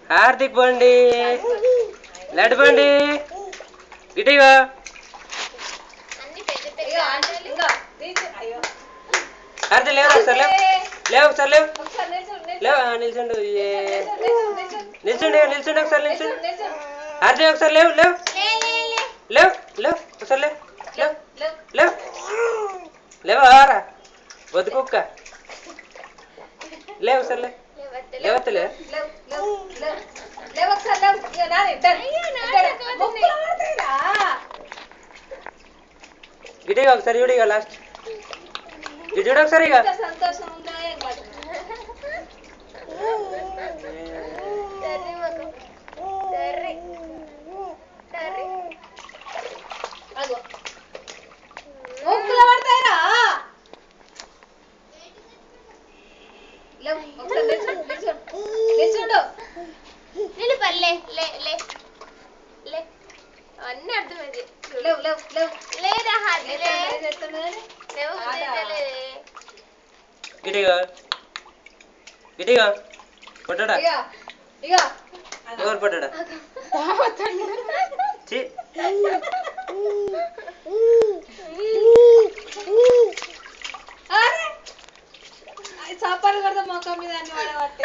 హార్దిక్ బండి లడ్డు బండి గిటిగా హార్దిక్ లేవు ఒకసారి లేవు ఒకసారి లేవు లేవు నిల్చుండు నిల్చుండు నిల్చుండు ఒకసారి నిల్చుండు హార్దిక్ ఒకసారి లేవు లేవు లేవు లేవు ఒకసారి లేవు లేవు లేవు లేవారా వద్దు కుక్క లేవు ఒకసారి లేవు లేవత్తలే గిటిగా ఒకసారి చూడిగా లాస్ట్ ఇది చూడ ఒకసారి ఇక సంతోషం ఉందా పడతాయిరా నేను పర్లే లే లే లే అన్నీ అర్థమైంది లేదా గిటిగా గిటిగా పట్టాడా ఎవరు పట్టాడా చాపాలు కొడతా మొక్క మీద అన్ని వాడబట్టే